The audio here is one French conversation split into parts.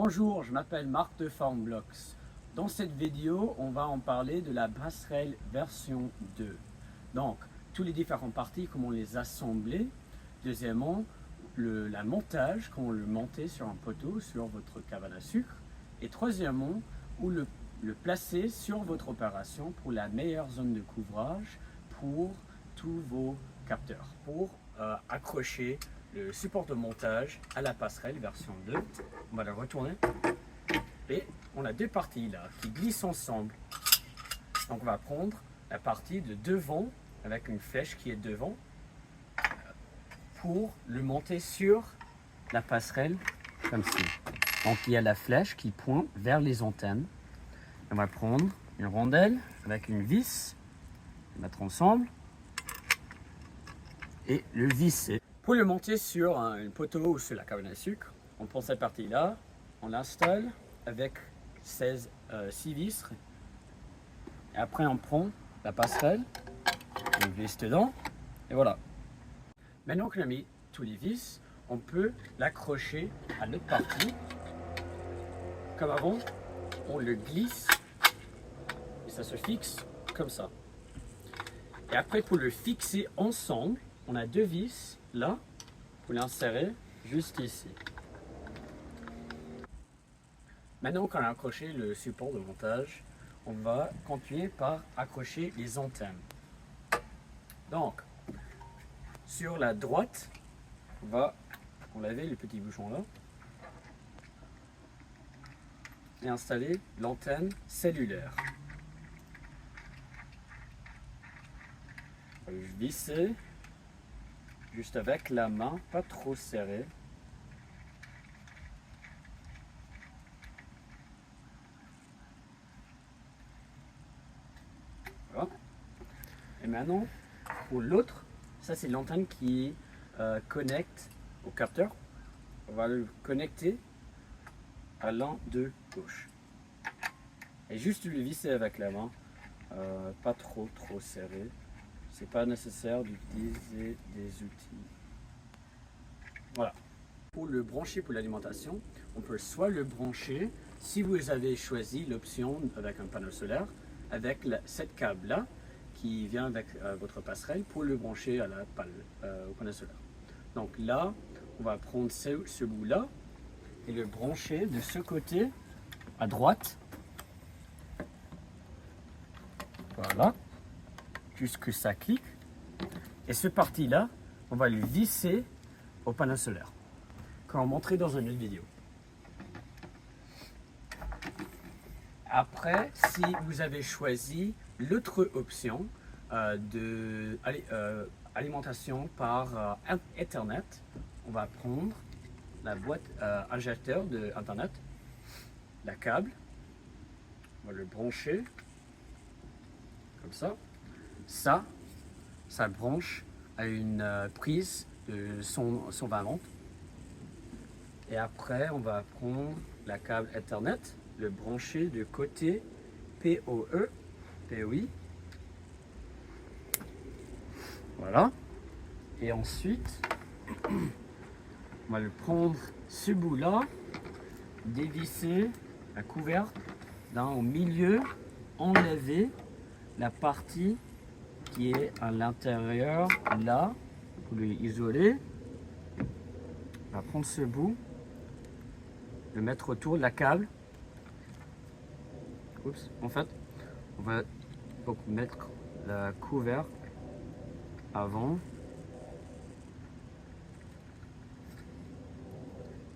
Bonjour, je m'appelle Marc de Farmblox. Dans cette vidéo, on va en parler de la passerelle version 2. Donc, tous les différentes parties, comment les assembler. Deuxièmement, la montage, comment le monter sur un poteau, sur votre cabane à sucre. Et troisièmement, où le placer sur votre opération pour la meilleure zone de couvrage pour tous vos capteurs. Pour accrocher le support de montage à la passerelle version 2. On va la retourner. Et on a deux parties là qui glissent ensemble. Donc on va prendre la partie de devant avec une flèche qui est devant pour le monter sur la passerelle comme ci. Donc il y a la flèche qui pointe vers les antennes. On va prendre une rondelle avec une vis, mettre ensemble et le visser. Pour le monter sur un poteau ou sur la cabane à sucre, on prend cette partie-là, on l'installe avec 6 vis. Et après, on prend la passerelle, on glisse dedans, et voilà. Maintenant qu'on a mis tous les vis, on peut l'accrocher à notre partie. Comme avant, on le glisse et ça se fixe comme ça. Et après, pour le fixer ensemble, on a deux vis là pour l'insérer juste ici. Maintenant qu'on a accroché le support de montage, on va continuer par accrocher les antennes. Donc, sur la droite, on va enlever le petit bouchon là et installer l'antenne cellulaire. On va le visser juste avec la main, pas trop serré. Voilà. Et maintenant, pour l'autre, ça c'est l'antenne qui connecte au capteur. On va le connecter à l'un de gauche. Et juste le visser avec la main, pas trop serré. C'est pas nécessaire d'utiliser des outils. Voilà. Pour le brancher pour l'alimentation, on peut soit le brancher, si vous avez choisi l'option avec un panneau solaire, avec cette câble là qui vient avec votre passerelle pour le brancher à au panneau solaire. Donc là, on va prendre ce bout là et le brancher de ce côté à droite. Voilà. Jusque ça clique. Et ce parti là, on va le visser au panneau solaire, comme on montrait dans une autre vidéo. Après, si vous avez choisi l'autre option de alimentation par Ethernet, on va prendre la boîte injecteur de Internet, la câble, on va le brancher comme ça. Ça branche à une prise de 120 volts. Et après, on va prendre la câble Ethernet, le brancher de côté PoE, POI. Voilà. Et ensuite, on va le prendre ce bout-là, dévisser la couvercle au milieu, enlever la partie qui est à l'intérieur là pour l'isoler. On va prendre ce bout, le mettre autour de la câble. Oups, en fait, on va donc mettre la couvercle avant.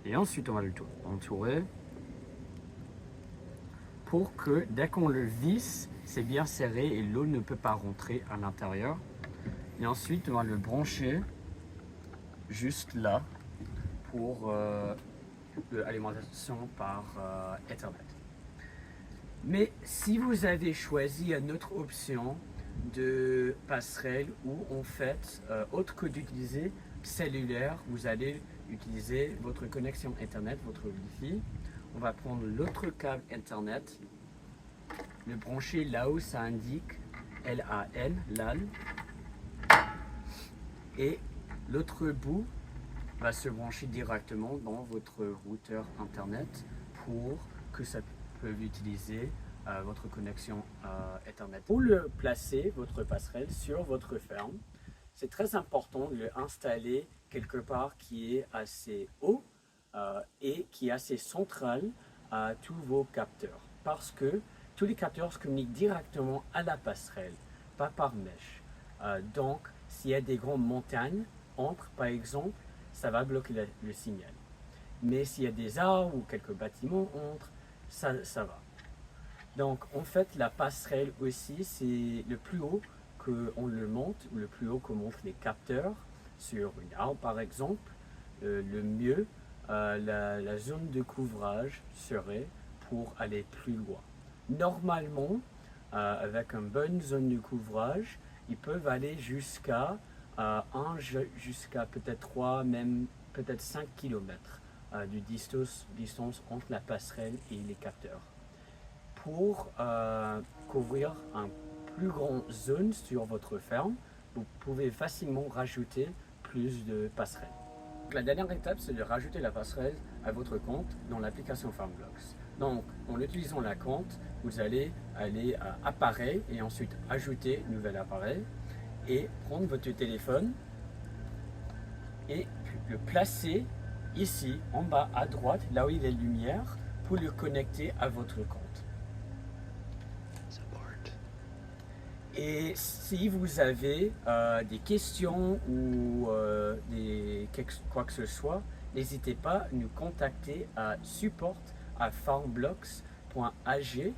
Et ensuite, on va le entourer pour que dès qu'on le visse, c'est bien serré et l'eau ne peut pas rentrer à l'intérieur. Et ensuite, on va le brancher juste là pour l'alimentation par Ethernet. Mais si vous avez choisi une autre option de passerelle où en fait, autre que d'utiliser cellulaire, vous allez utiliser votre connexion Internet, votre Wi-Fi. On va prendre l'autre câble Internet, le brancher là où ça indique LAN, et l'autre bout va se brancher directement dans votre routeur Internet pour que ça peut utiliser votre connexion Ethernet. Pour le placer, votre passerelle sur votre ferme, c'est très important de l'installer quelque part qui est assez haut et qui est assez central à tous vos capteurs. Parce que tous les capteurs se communiquent directement à la passerelle, pas par mèche. Donc, s'il y a des grandes montagnes entre, par exemple, ça va bloquer le signal. Mais s'il y a des arbres ou quelques bâtiments entre, ça va. Donc, en fait, la passerelle aussi, c'est le plus haut qu'on le monte, ou le plus haut qu'on monte les capteurs sur une arbre, par exemple, le mieux, la zone de couvrage serait pour aller plus loin. Normalement, avec une bonne zone de couvrage, ils peuvent aller jusqu'à jusqu'à peut-être 3, même peut-être 5 km de distance entre la passerelle et les capteurs. Pour couvrir une plus grande zone sur votre ferme, vous pouvez facilement rajouter plus de passerelles. La dernière étape, c'est de rajouter la passerelle à votre compte dans l'application FarmBlocks. Donc, en utilisant la compte, vous allez aller à Appareil et ensuite ajouter nouvel appareil et prendre votre téléphone et le placer ici en bas à droite, là où il y a la lumière, pour le connecter à votre compte. Et si vous avez des questions ou quoi que ce soit, n'hésitez pas à nous contacter à support@farmblocks.ag